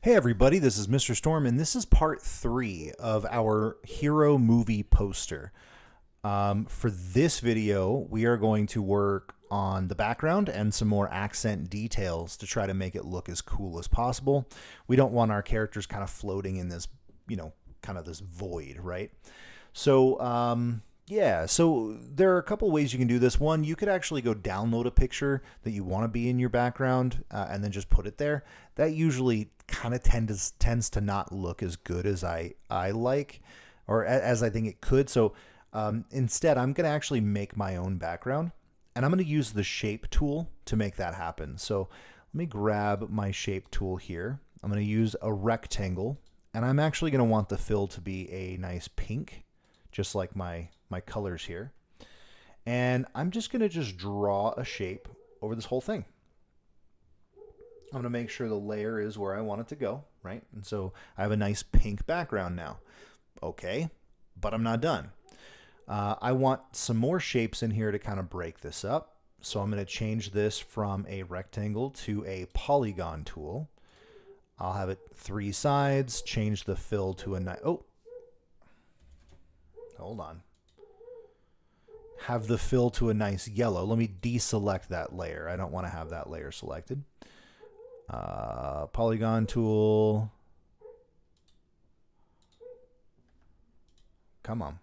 Hey everybody, this is Mr. Storm, and this is part 3 of our hero movie poster. For this video, we are going to work on the background and some more accent details to try to make it look as cool as possible. We don't want our characters kind of floating in this, kind of this void, right? So there are a couple ways you can do this. One, you could actually go download a picture that you want to be in your background and then just put it there. That usually kind of tends to not look as good as I like, or as I think it could. So instead, I'm going to actually make my own background, and I'm going to use the shape tool to make that happen. So let me grab my shape tool here. I'm going to use a rectangle, and I'm actually going to want the fill to be a nice pink, just like my colors here. And I'm just going to just draw a shape over this whole thing. I'm going to make sure the layer is where I want it to go, right? And so I have a nice pink background now. Okay, but I'm not done. I want some more shapes in here to kind of break this up. So I'm going to change this from a rectangle to a polygon tool. I'll have it 3 sides, change the fill to a nice... Oh, hold on. Have the fill to a nice yellow. Let me deselect that layer. I don't want to have that layer selected. Polygon tool. Come on.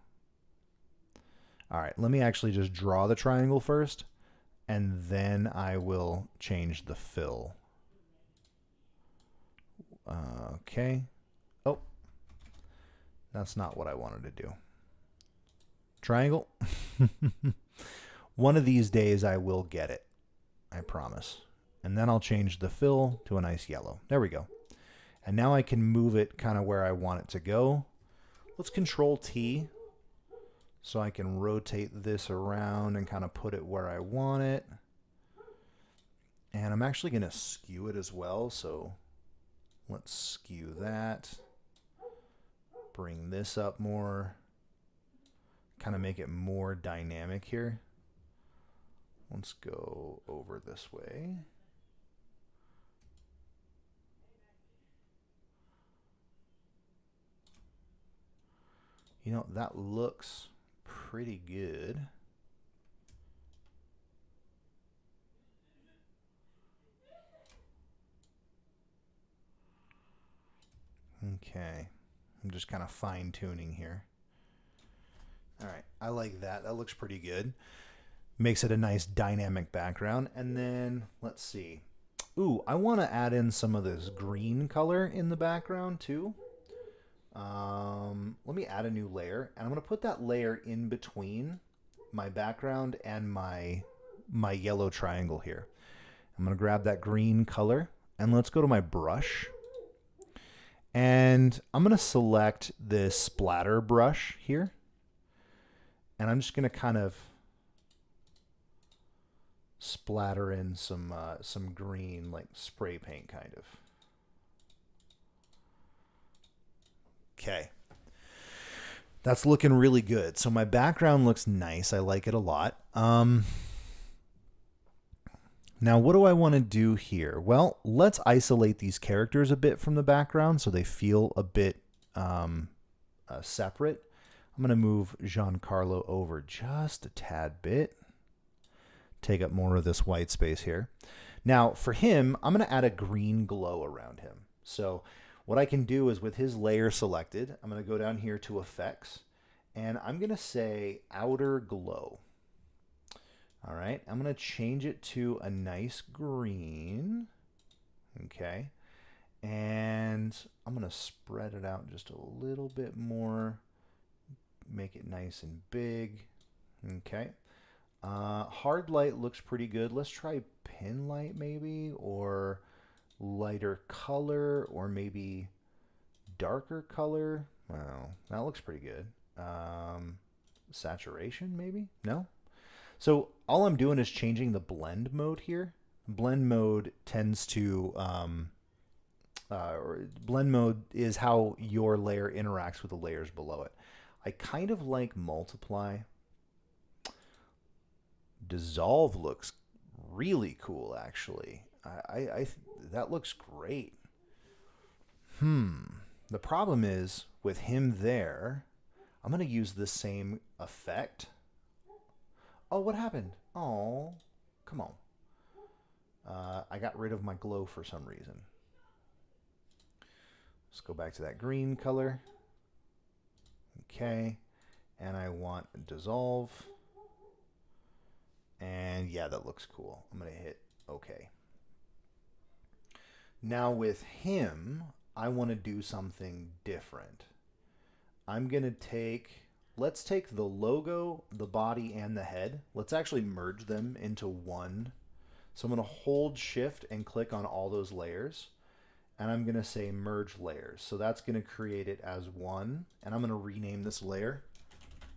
All right, let me actually just draw the triangle first, and then I will change the fill. Okay. Oh, that's not what I wanted to do. Triangle. One of these days I will get it. I promise. And then I'll change the fill to a nice yellow. There we go. And now I can move it kind of where I want it to go. Let's Control T so I can rotate this around and kind of put it where I want it. And I'm actually going to skew it as well. So let's skew that. Bring this up more. Kind of make it more dynamic here. Let's go over this way. You know, that looks pretty good. Okay. I'm just kind of fine-tuning here. All right, I like that. That looks pretty good. Makes it a nice dynamic background. And then, let's see. Ooh, I want to add in some of this green color in the background too. Let me add a new layer, and I'm going to put that layer in between my background and my yellow triangle here. I'm going to grab that green color, and let's go to my brush. And I'm going to select this splatter brush here. And I'm just going to kind of splatter in some green, like spray paint kind of. Okay. That's looking really good. So my background looks nice. I like it a lot. Now, what do I want to do here? Well, let's isolate these characters a bit from the background so they feel a bit separate. I'm going to move Giancarlo over just a tad bit. Take up more of this white space here. Now, for him, I'm going to add a green glow around him. So what I can do is with his layer selected, I'm going to go down here to Effects, and I'm going to say Outer Glow. All right, I'm going to change it to a nice green. Okay, and I'm going to spread it out just a little bit more. Make it nice and big. Okay. Hard light looks pretty good. Let's try pin light maybe, or lighter color, or maybe darker color. Wow, that looks pretty good. Saturation maybe? No? So all I'm doing is changing the blend mode here. Blend mode tends to, blend mode is how your layer interacts with the layers below it. I kind of like multiply. Dissolve looks really cool, actually. That looks great. The problem is with him there, I'm going to use the same effect. Oh, what happened? Oh, come on. I got rid of my glow for some reason. Let's go back to that green color. Okay. And I want dissolve. And yeah, that looks cool. I'm going to hit OK. Now with him, I want to do something different. I'm going to let's take the logo, the body, and the head. Let's actually merge them into one. So I'm going to hold shift and click on all those layers. And I'm going to say merge layers. So that's going to create it as one. And I'm going to rename this layer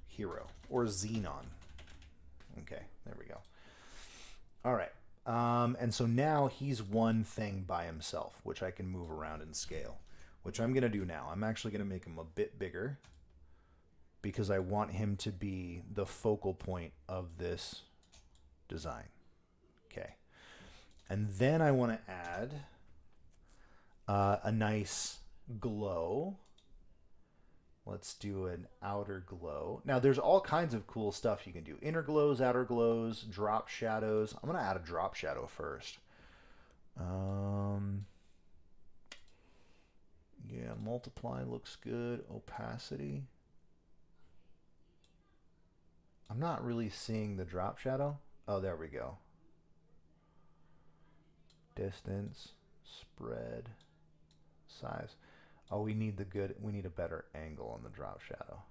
Hero or Xenon. Okay, there we go. All right. And so now he's one thing by himself, which I can move around and scale, which I'm going to do now. I'm actually going to make him a bit bigger because I want him to be the focal point of this design. Okay. And then I want to add a nice glow. Let's do an outer glow. Now, there's all kinds of cool stuff you can do. Inner glows, outer glows, drop shadows. I'm going to add a drop shadow first. Yeah, multiply looks good. Opacity. I'm not really seeing the drop shadow. Oh, there we go. Distance, spread, size. Oh, we need a better angle on the drop shadow.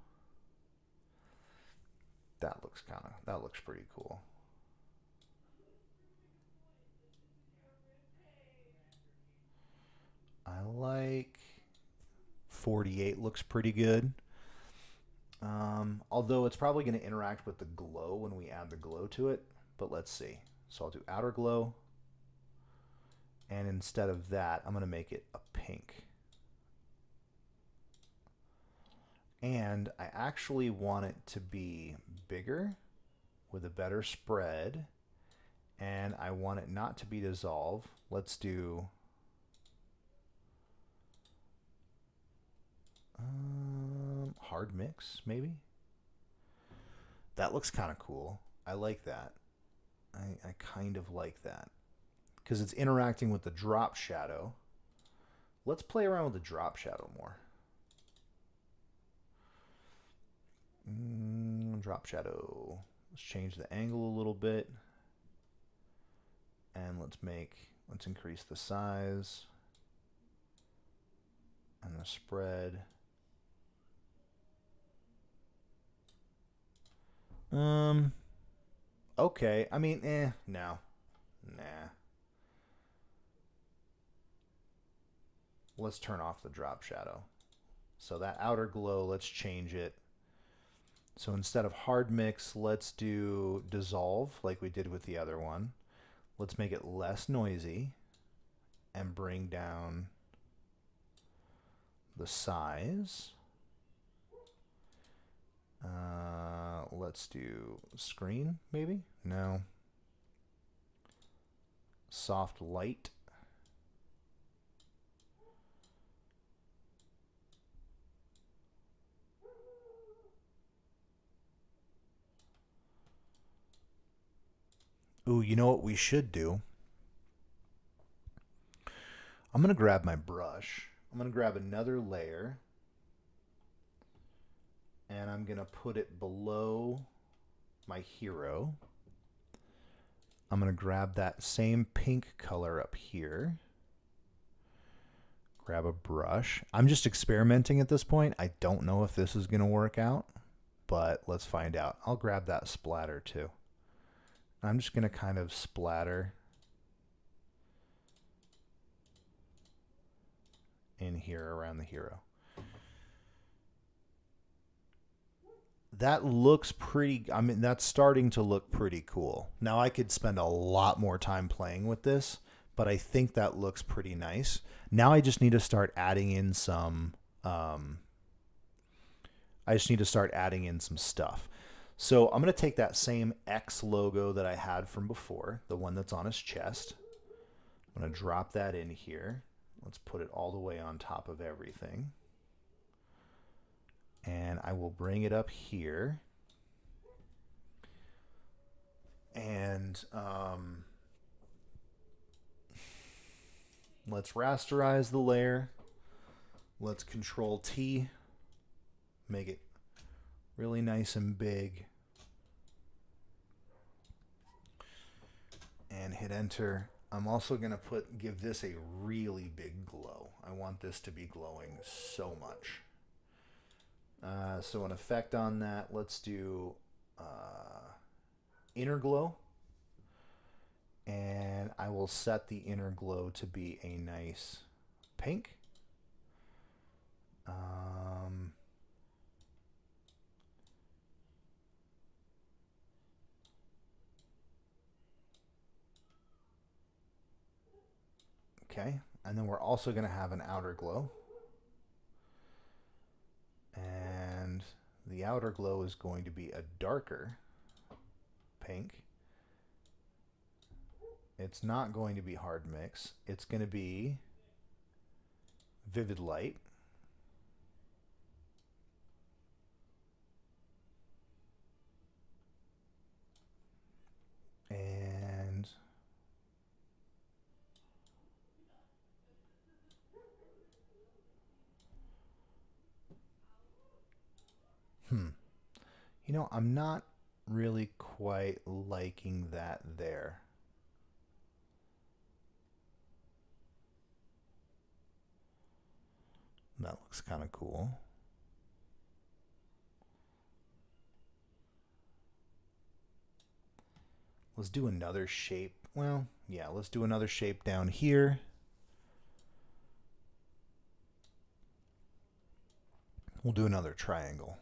That looks pretty cool. I like 48 looks pretty good. Although it's probably going to interact with the glow when we add the glow to it, but let's see. So I'll do outer glow. And instead of that, I'm going to make it a pink. And I actually want it to be bigger with a better spread. And I want it not to be dissolve. Let's do hard mix, maybe. That looks kind of cool. I like that. I kind of like that. Because it's interacting with the drop shadow. Let's play around with the drop shadow more. Drop shadow. Let's change the angle a little bit. And let's increase the size and the spread. Okay. I mean, no. Nah. Let's turn off the drop shadow. So that outer glow, let's change it. So instead of hard mix, let's do dissolve like we did with the other one. Let's make it less noisy and bring down the size. Let's do screen, maybe? No. Soft light. Ooh, you know what we should do? I'm going to grab my brush. I'm going to grab another layer. And I'm going to put it below my hero. I'm going to grab that same pink color up here. Grab a brush. I'm just experimenting at this point. I don't know if this is going to work out, but let's find out. I'll grab that splatter too. I'm just going to kind of splatter in here around the hero. That looks pretty, I mean, that's starting to look pretty cool. Now I could spend a lot more time playing with this, but I think that looks pretty nice. Now I just need to start adding in some, stuff. So I'm going to take that same X logo that I had from before, the one that's on his chest. I'm going to drop that in here. Let's put it all the way on top of everything. And I will bring it up here. And let's rasterize the layer. Let's Control T. Make it really nice and big. And hit enter. I'm also going to give this a really big glow. I want this to be glowing so much. So an effect on that, let's do inner glow. And I will set the inner glow to be a nice pink. Okay, and then we're also going to have an outer glow. And the outer glow is going to be a darker pink. It's not going to be hard mix. It's going to be vivid light. And you know, I'm not really quite liking that there. That looks kind of cool. Let's do another shape. Well, yeah, let's do another shape down here. We'll do another triangle.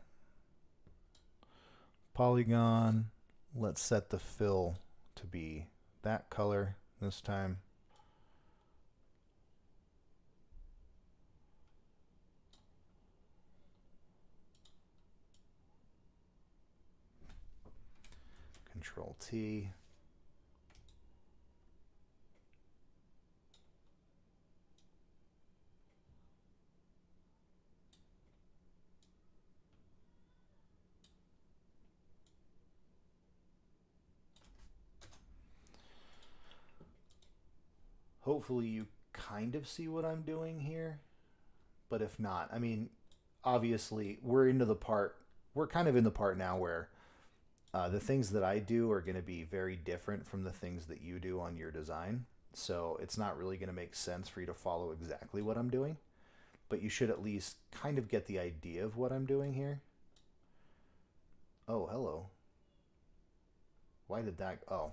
Polygon. Let's set the fill to be that color this time. Control T. Hopefully you kind of see what I'm doing here, but if not, I mean, obviously we're kind of in the part now where the things that I do are going to be very different from the things that you do on your design. So it's not really going to make sense for you to follow exactly what I'm doing, but you should at least kind of get the idea of what I'm doing here. Oh, hello. Why did that... Oh.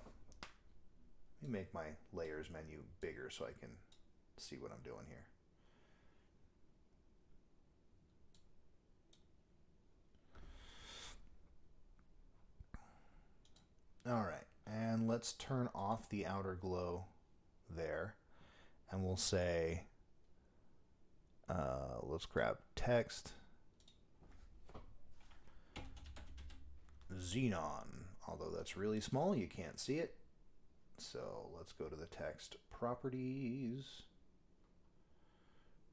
Let me make my layers menu bigger so I can see what I'm doing here. All right, and let's turn off the outer glow there, and we'll say, let's grab text, Xenon, although that's really small, you can't see it. So let's go to the text properties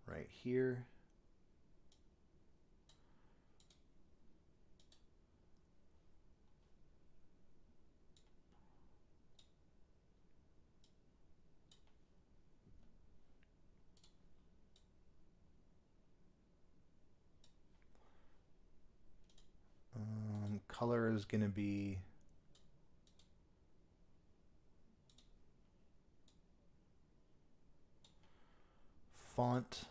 right here. Color is going to be font.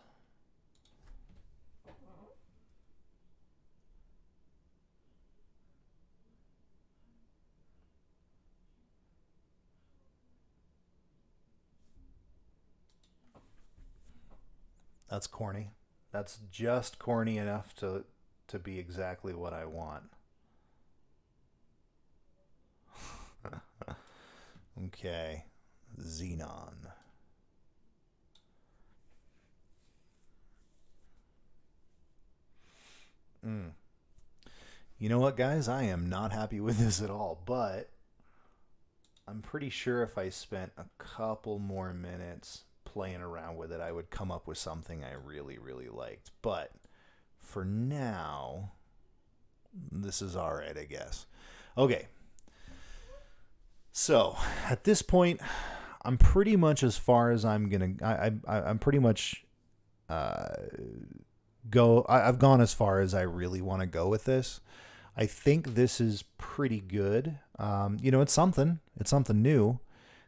That's corny. That's just corny enough to be exactly what I want. Okay, Xenon. You know what, guys? I am not happy with this at all, but I'm pretty sure if I spent a couple more minutes playing around with it, I would come up with something I really, really liked. But for now, this is all right, I guess. Okay. So at this point, I'm pretty much as far as I'm gonna. I'm pretty much I've gone as far as I really want to go with this. I think this is pretty good. It's something. It's something new.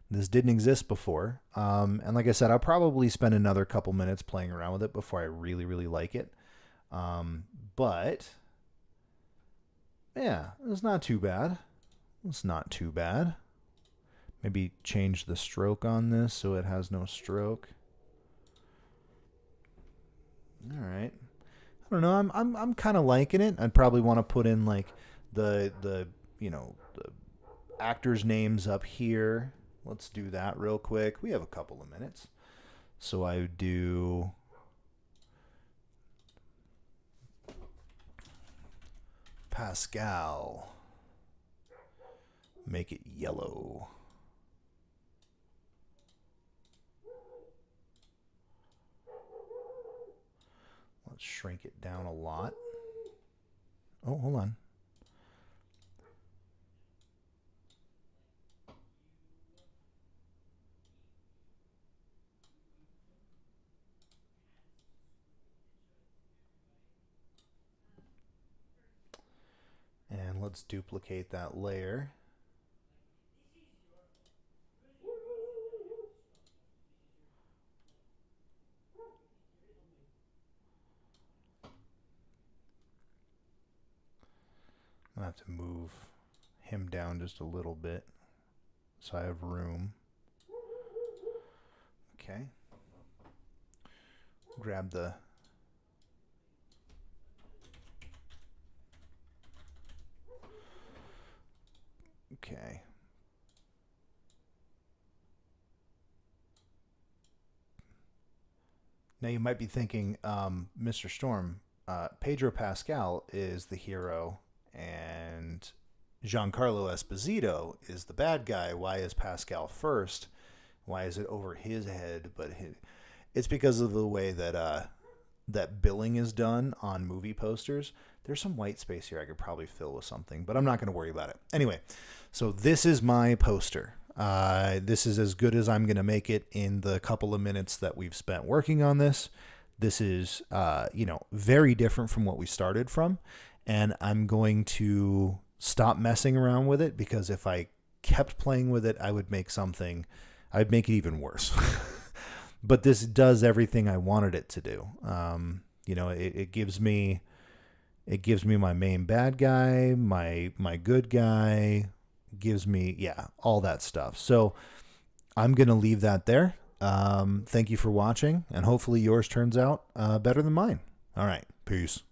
This didn't exist before. And like I said, I'll probably spend another couple minutes playing around with it before I really, really like it. But yeah, it's not too bad. It's not too bad. Maybe change the stroke on this so it has no stroke. All right. I don't know. I'm kind of liking it. I'd probably want to put in like the the actors' names up here. Let's do that real quick. We have a couple of minutes. So I would do Pascal. Make it yellow. Let's shrink it down a lot. Oh, hold on. And let's duplicate that layer. I have to move him down just a little bit so I have room. Okay. Grab the okay. Now you might be thinking, Mr. Storm, Pedro Pascal is the hero and Giancarlo Esposito is the bad guy. Why is Pascal first? Why is it over his head? It's because of the way that that billing is done on movie posters. There's some white space here I could probably fill with something, but I'm not going to worry about it. Anyway, so this is my poster. This is as good as I'm going to make it in the couple of minutes that we've spent working on this. This is, very different from what we started from. And I'm going to stop messing around with it because if I kept playing with it, I'd make it even worse. But this does everything I wanted it to do. It gives me my main bad guy, my good guy, gives me, all that stuff. So I'm going to leave that there. Thank you for watching, and hopefully yours turns out better than mine. All right. Peace.